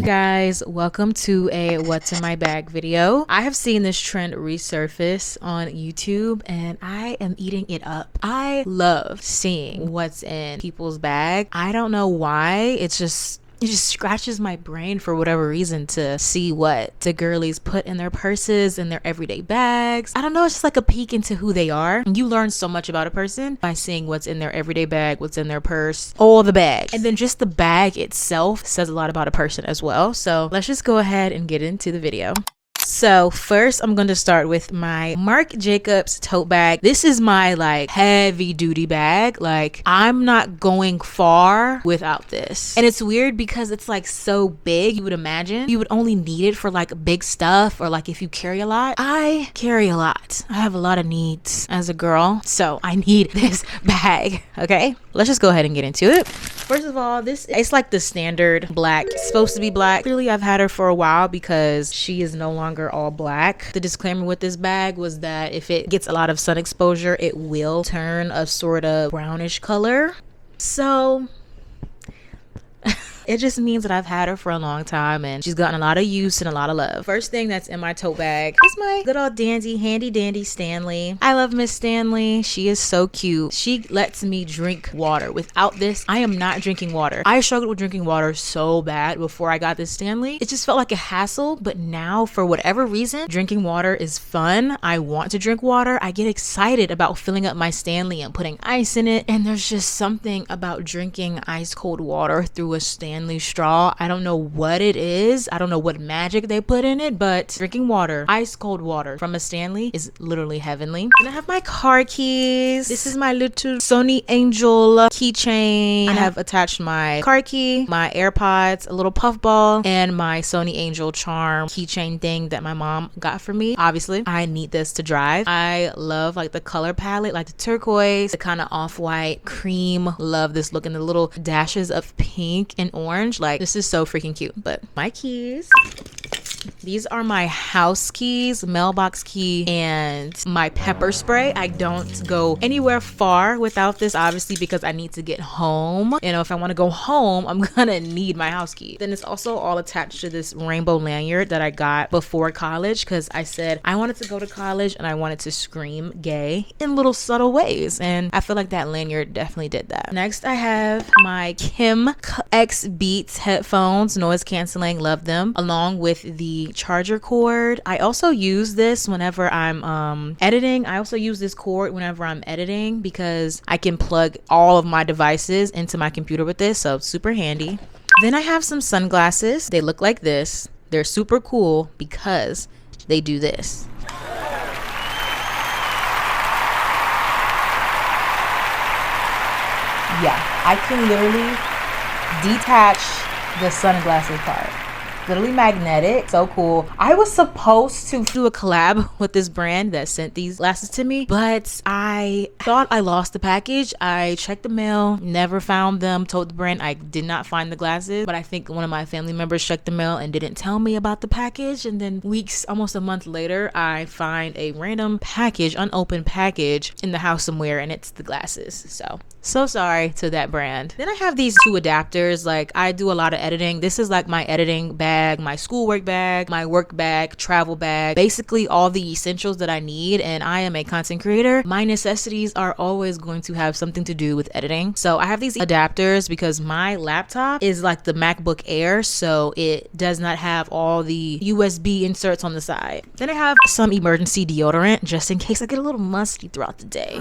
guys, welcome to a what's in my bag video. I have seen this trend resurface on YouTube and I am eating it up. I love seeing what's in people's bag. I don't know why, it just scratches my brain for whatever reason to see what the girlies put in their purses and their everyday bags. I don't know, it's just like a peek into who they are. And you learn so much about a person by seeing what's in their everyday bag, what's in their purse, all the bags. And then just the bag itself says a lot about a person as well. So let's just go ahead and get into the video. So first I'm going to start with my Marc Jacobs tote bag. This is my like heavy duty bag. Like I'm not going far without this. And it's weird because it's like so big. You would imagine you would only need it for like big stuff or like if you carry a lot. I carry a lot. I have a lot of needs as a girl. So I need this bag. Okay, let's just go ahead and get into it. First of all, it's like the standard black. It's supposed to be black. Clearly I've had her for a while because she is no longer all black. The disclaimer with this bag was that if it gets a lot of sun exposure, it will turn a sort of brownish color. So it just means that I've had her for a long time and she's gotten a lot of use and a lot of love. First thing that's in my tote bag is my good old handy dandy Stanley. I love Miss Stanley. She is so cute. She lets me drink water. Without this, I am not drinking water. I struggled with drinking water so bad before I got this Stanley. It just felt like a hassle, but now for whatever reason, drinking water is fun. I want to drink water. I get excited about filling up my Stanley and putting ice in it. And there's just something about drinking ice cold water through a Stanley straw. I don't know what it is. I don't know what magic they put in it, but drinking water, ice cold water from a Stanley is literally heavenly. And I have my car keys. This is my little Sony Angel keychain. I have attached my car key, my AirPods, a little puff ball, and my Sony Angel charm keychain thing that my mom got for me. Obviously, I need this to drive. I love like the color palette, like the turquoise, the kind of off-white cream. Love this look and the little dashes of pink and orange. Like this is so freaking cute. But my keys, these are my house keys, mailbox key, and my pepper spray. I don't go anywhere far without this, obviously, because I need to get home. You know, if I want to go home, I'm gonna need my house key. Then it's also all attached to this rainbow lanyard that I got before college because I said I wanted to go to college and I wanted to scream gay in little subtle ways. And I feel like that lanyard definitely did that. Next, I have my Kim X Beats headphones, noise canceling, love them, along with the charger cord. I also use this whenever I'm editing. I also use this cord whenever I'm editing because I can plug all of my devices into my computer with this, so super handy. Then I have some sunglasses. They look like this. They're super cool because they do this. Yeah, I can literally detach the sunglasses part. Literally magnetic, so cool. I was supposed to do a collab with this brand that sent these glasses to me, but I thought I lost the package. I checked the mail, never found them, told the brand I did not find the glasses, but I think one of my family members checked the mail and didn't tell me about the package. And then weeks, almost a month later, I find a random package, unopened package in the house somewhere, and it's the glasses. So sorry to that brand. Then I have these two adapters. Like I do a lot of editing. This is like my editing bag, my schoolwork bag, my work bag, travel bag, basically all the essentials that I need. And I am a content creator. My necessities are always going to have something to do with editing. So I have these adapters because my laptop is like the MacBook Air, so it does not have all the USB inserts on the side. Then I have some emergency deodorant just in case I get a little musty throughout the day.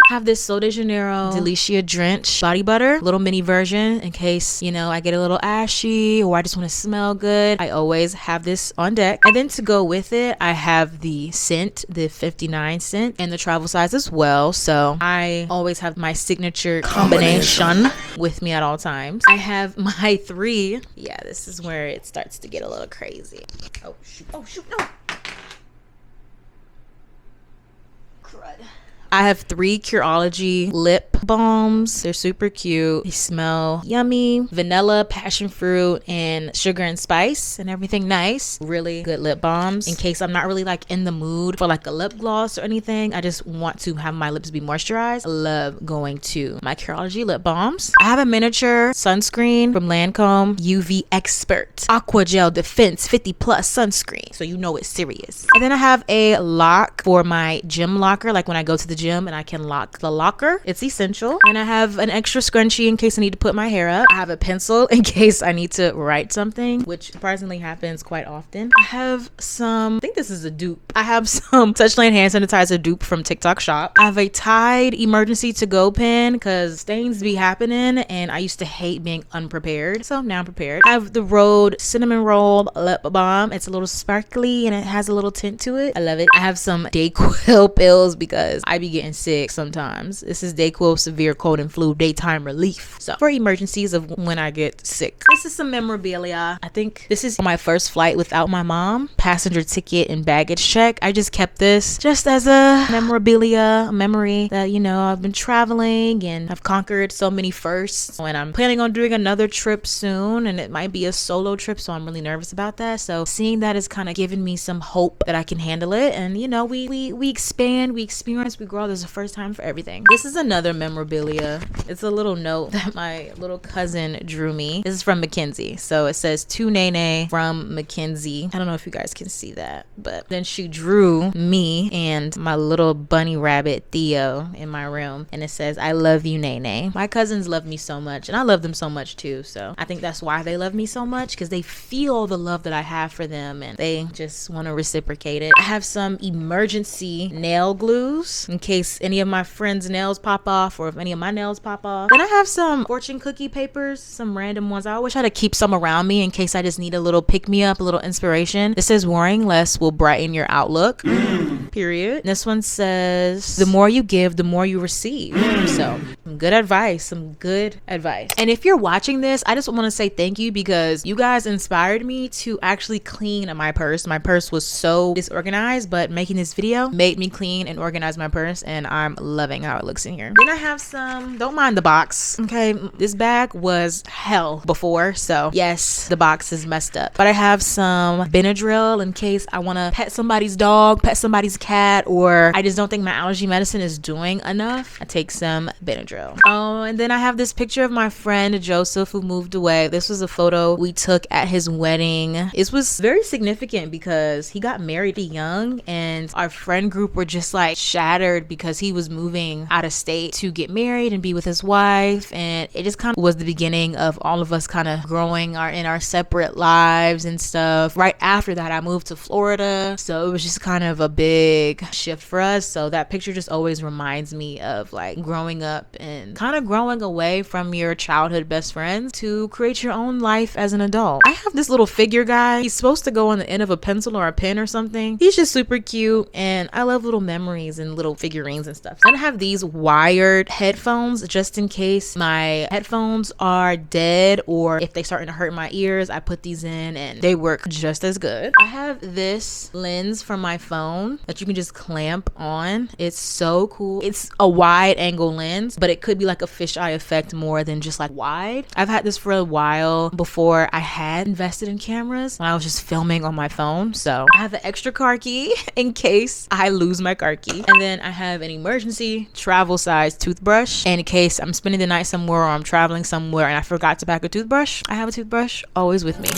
Have this Sol de Janeiro Delicia Drench body butter, little mini version in case, you know, I get a little ashy or I just want to smell good. I always have this on deck. And then to go with it, I have the scent, the 59 scent, and the travel size as well. So I always have my signature combination with me at all times. I have my three. Yeah, this is where it starts to get a little crazy. Oh shoot, no. Crud. I have 3 Curology lip balms. They're super cute. They smell yummy. Vanilla, passion fruit, and sugar and spice and everything nice. Really good lip balms. In case I'm not really like in the mood for like a lip gloss or anything, I just want to have my lips be moisturized. I love going to my Curology lip balms. I have a miniature sunscreen from Lancome, UV Expert Aqua Gel Defense 50 Plus sunscreen, so you know it's serious. And then I have a lock for my gym locker, like when I go to the gym and I can lock the locker. It's essential. And I have an extra scrunchie in case I need to put my hair up. I have a pencil in case I need to write something, which surprisingly happens quite often. I have some, I think this is a dupe. I have some Touchland hand sanitizer dupe from TikTok Shop. I have a Tide emergency to go pen because stains be happening and I used to hate being unprepared, so now I'm prepared. I have the Rhode cinnamon roll lip balm. It's a little sparkly and it has a little tint to it. I love it. I have some Dayquil pills because I be getting sick sometimes. This is Dayquil severe cold and flu daytime relief, so for emergencies of when I get sick. This is some memorabilia. I think this is my first flight without my mom. Passenger ticket and baggage check. I just kept this just as a memorabilia, a memory that, you know, I've been traveling and I've conquered so many firsts, and I'm planning on doing another trip soon, and it might be a solo trip, so I'm really nervous about that. So seeing that is kind of giving me some hope that I can handle it, and you know, we expand, we experience, we grow. There's a first time for everything. This is another memorabilia. It's a little note that my little cousin drew me. This is from Mackenzie, so it says to Nene from Mackenzie. I don't know if you guys can see that, but then she drew me and my little bunny rabbit Theo in my room, and it says, I love you, Nene. My cousins love me so much, and I love them so much too, so I think that's why they love me so much, because they feel the love that I have for them and they just want to reciprocate it. I have some emergency nail glues in case any of my friends' nails pop off or if any of my nails pop off. Then I have some fortune cookie papers, some random ones. I always try to keep some around me in case I just need a little pick-me-up, a little inspiration. This says worrying less will brighten your outlook. Period. This one says the more you give, the more you receive. So some good advice, some good advice. And if you're watching this, I just want to say thank you, because you guys inspired me to actually clean my purse. My purse was so disorganized, but making this video made me clean and organize my purse, and I'm loving how it looks in here. Then I have some, don't mind the box, okay? This bag was hell before, so yes, the box is messed up. But I have some Benadryl in case I want to pet somebody's dog, pet somebody's cat, or I just don't think my allergy medicine is doing enough. I take some Benadryl. Oh, and then I have this picture of my friend Joseph who moved away. This was a photo we took at his wedding. It was very significant because he got married young, and our friend group were just like shattered because he was moving out of state to get married and be with his wife, and it just kind of was the beginning of all of us kind of growing in our separate lives and stuff. Right after that, I moved to Florida, so it was just kind of a big shift for us. So that picture just always reminds me of like growing up and kind of growing away from your childhood best friends to create your own life as an adult. I have this little figure guy. He's supposed to go on the end of a pencil or a pen or something. He's just super cute, and I love little memories and little figurines and stuff. And I have these wired headphones just in case my headphones are dead or if they starting to hurt my ears. I put these in and they work just as good. I have this lens from my phone that you can just clamp on. It's so cool. It's a wide angle lens, but it could be like a fisheye effect more than just like wide. I've had this for a while before I had invested in cameras when I was just filming on my phone. So I have an extra car key in case I lose my car key. And then I have an emergency travel size toothbrush. And in case I'm spending the night somewhere or I'm traveling somewhere and I forgot to pack a toothbrush, I have a toothbrush always with me.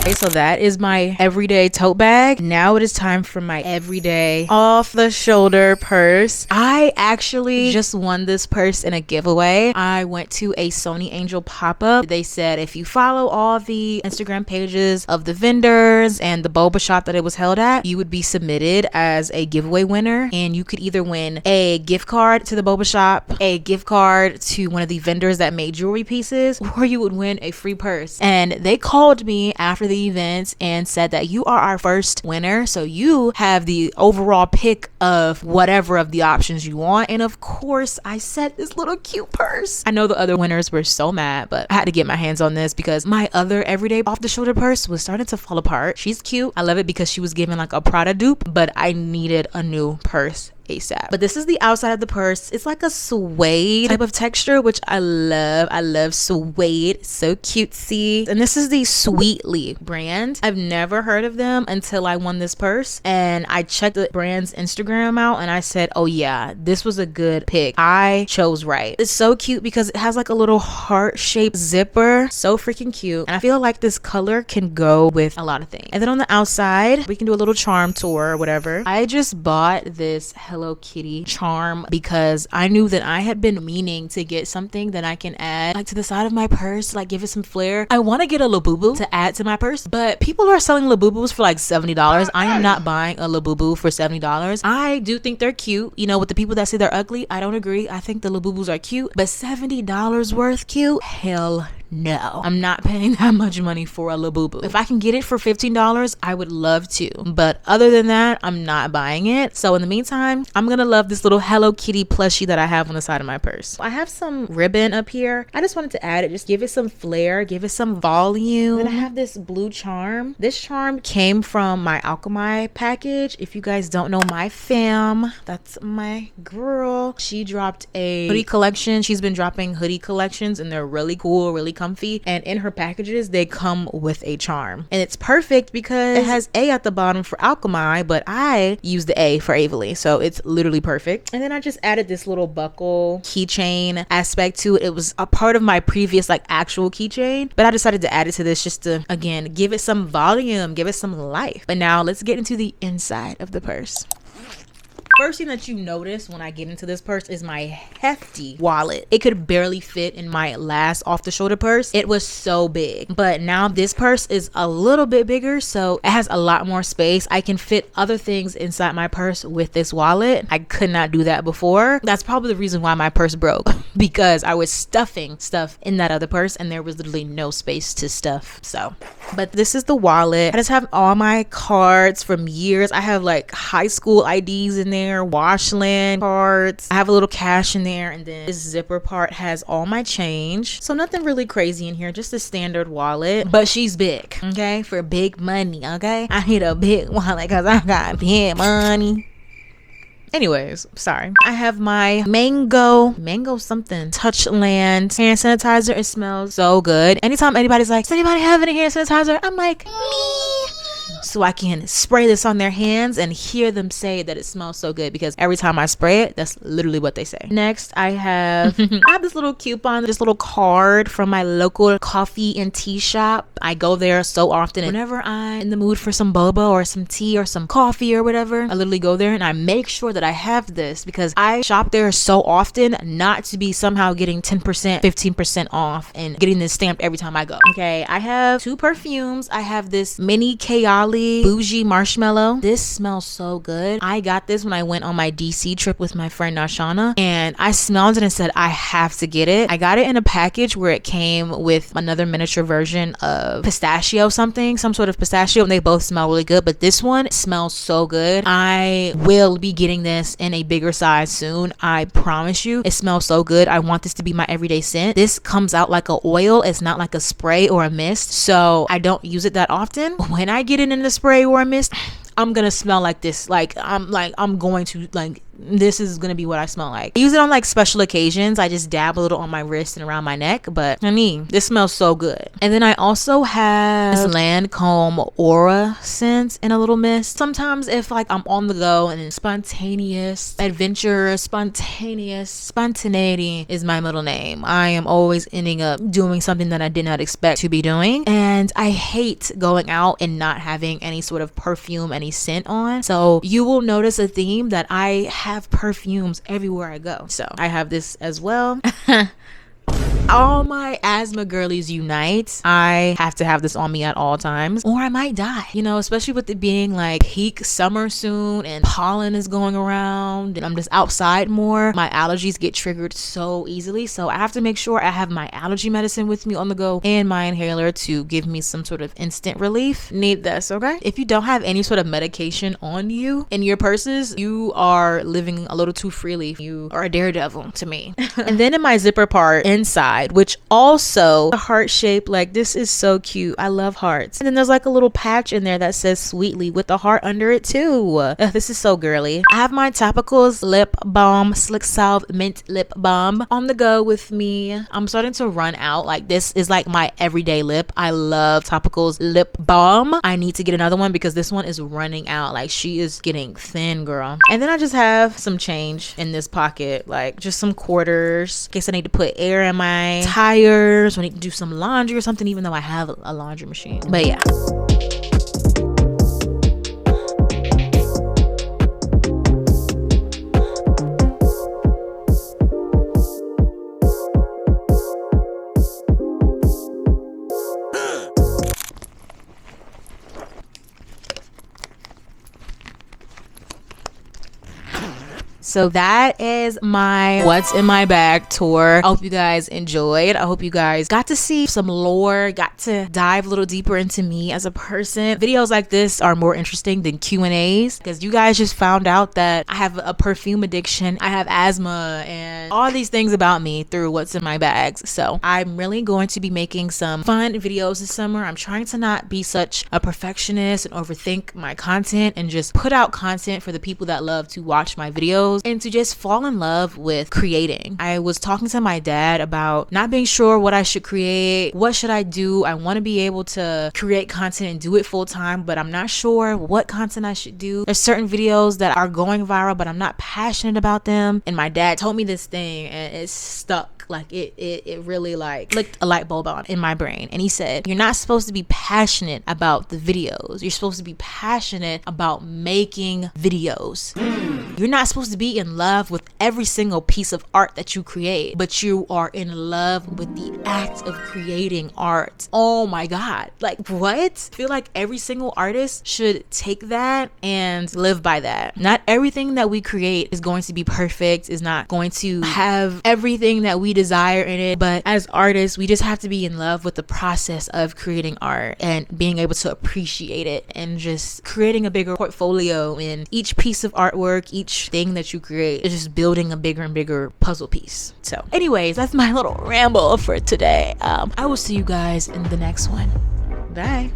Okay, so that is my everyday tote bag. Now it is time for my everyday off the shoulder purse. I actually just won this purse in a giveaway. I went to a Sony Angel pop-up. They said if you follow all the Instagram pages of the vendors and the boba shop that it was held at, you would be submitted as a giveaway winner, and you could either win a gift card to the boba shop, a gift card to one of the vendors that made jewelry pieces, or you would win a free purse. And they called me after the event and said that you are our first winner. So you have the overall pick of whatever of the options you want. And of course, I said this little cute purse. I know the other winners were so mad, but I had to get my hands on this because my other everyday off the shoulder purse was starting to fall apart. She's cute. I love it because she was given like a Prada dupe, but I needed a new purse ASAP. But this is the outside of the purse. It's like a suede type of texture, which I love. I love suede. So cutesy. And this is the Sweetly brand. I've never heard of them until I won this purse, and I checked the brand's Instagram out and I said, oh yeah, this was a good pick. I chose right. It's so cute because it has like a little heart-shaped zipper. So freaking cute. And I feel like this color can go with a lot of things. And then on the outside, we can do a little charm tour or whatever. I just bought this Hello Kitty charm because I knew that I had been meaning to get something that I can add like to the side of my purse, like give it some flair. I want to get a Labubu to add to my purse, but people are selling Labubus for like $70. I am not buying a Labubu for $70. I do think they're cute, you know, with the people that say they're ugly. I don't agree. I think the Labubus are cute, but $70 worth cute? Hell no. I'm not paying that much money for a Labubu. If I can get it for $15, I would love to. But other than that, I'm not buying it. So in the meantime, I'm gonna love this little Hello Kitty plushie that I have on the side of my purse. I have some ribbon up here. I just wanted to add it, just give it some flair, give it some volume. Then I have this blue charm. This charm came from my Alchemy package. If you guys don't know my fam, that's my girl. She dropped a hoodie collection. She's been dropping hoodie collections and they're really cool, really comfy, and in her packages they come with a charm, and it's perfect because it has A at the bottom for Alchemy, but I use the A for Avely, so it's literally perfect. And then I just added this little buckle keychain aspect to it. It was a part of my previous like actual keychain, but I decided to add it to this just to again give it some volume, give it some life. But now let's get into the inside of the purse. First thing that you notice when I get into this purse is my hefty wallet. It could barely fit in my last off the shoulder purse. It was so big, but now this purse is a little bit bigger, so it has a lot more space. I can fit other things inside my purse with this wallet. I could not do that before. That's probably the reason why my purse broke, because I was stuffing stuff in that other purse and there was literally no space to stuff. So, but this is the wallet. I just have all my cards from years. I have like high school IDs in there, Washland cards. I have a little cash in there, and then this zipper part has all my change. So nothing really crazy in here, just a standard wallet, but she's big, okay, for big money. Okay, I need a big wallet because I got big money. Anyways, sorry. I have my mango something Touchland hand sanitizer. It smells so good. Anytime anybody's like, does anybody have any hand sanitizer? I'm like, me. So I can spray this on their hands and hear them say that it smells so good, because every time I spray it, that's literally what they say. Next, I have this little coupon, this little card from my local coffee and tea shop. I go there so often, and whenever I'm in the mood for some boba or some tea or some coffee or whatever, I literally go there and I make sure that I have this, because I shop there so often not to be somehow getting 10%, 15% off and getting this stamped every time I go. Okay, I have 2 perfumes. I have this mini Kayali Bougie Marshmallow. This smells so good. I got this when I went on my DC trip with my friend Nashana, and I smelled it and said I have to get it. I got it in a package where it came with another miniature version of pistachio something, some sort of pistachio, and they both smell really good, but this one smells so good. I will be getting this in a bigger size soon. I promise you. It smells so good. I want this to be my everyday scent. This comes out like a oil. It's not like a spray or a mist, so I don't use it that often. When I get it in the spray or a mist, I'm gonna smell like this. I'm going to this is gonna be what I smell like. I use it on like special occasions. I just dab a little on my wrist and around my neck, but I mean, this smells so good. And then I also have this Lancome Aura scent in a little mist. Sometimes if like I'm on the go and spontaneous adventure, spontaneity is my middle name. I am always ending up doing something that I did not expect to be doing, and I hate going out and not having any sort of perfume, any scent on. So you will notice a theme that I have perfumes everywhere I go. So I have this as well. All my asthma girlies unite. I have to have this on me at all times or I might die, you know, especially with it being like peak summer soon and pollen is going around and I'm just outside more. My allergies get triggered so easily, so I have to make sure I have my allergy medicine with me on the go and my inhaler to give me some sort of instant relief. Need this, okay? If you don't have any sort of medication on you in your purses, you are living a little too freely. You are a daredevil to me. And then in my zipper part inside, which also the heart shape, like this is so cute. I love hearts. And then there's like a little patch in there that says sweetly with a heart under it too. This is so girly. I have my Topicals lip balm, Slick Salve mint lip balm on the go with me. I'm starting to run out. Like this is like my everyday lip. I love Topicals lip balm. I need to get another one because this one is running out. Like she is getting thin, girl. And then I just have some change in this pocket, like just some quarters in case I need to put air in my tires, I need to do some laundry or something, even though I have a laundry machine. But yeah. So that is my what's in my bag tour. I hope you guys enjoyed. I hope you guys got to see some lore, got to dive a little deeper into me as a person. Videos like this are more interesting than Q&As because you guys just found out that I have a perfume addiction, I have asthma, and all these things about me through what's in my bags. So I'm really going to be making some fun videos this summer. I'm trying to not be such a perfectionist and overthink my content and just put out content for the people that love to watch my videos and to just fall in love with creating. I was talking to my dad about not being sure what I should create. What should I do? I want to be able to create content and do it full time, but I'm not sure what content I should do. There's certain videos that are going viral, but I'm not passionate about them. And my dad told me this thing and it's stuck. Like it really like clicked a light bulb on in my brain. And he said, you're not supposed to be passionate about the videos. You're supposed to be passionate about making videos. You're not supposed to be in love with every single piece of art that you create, but you are in love with the act of creating art. Oh my God. Like what? I feel like every single artist should take that and live by that. Not everything that we create is going to be perfect, is not going to have everything that we desire in it, but as artists we just have to be in love with the process of creating art and being able to appreciate it and just creating a bigger portfolio in each piece of artwork. Each thing that you create is just building a bigger and bigger puzzle piece. So anyways, that's my little ramble for today. I will see you guys in the next one. Bye.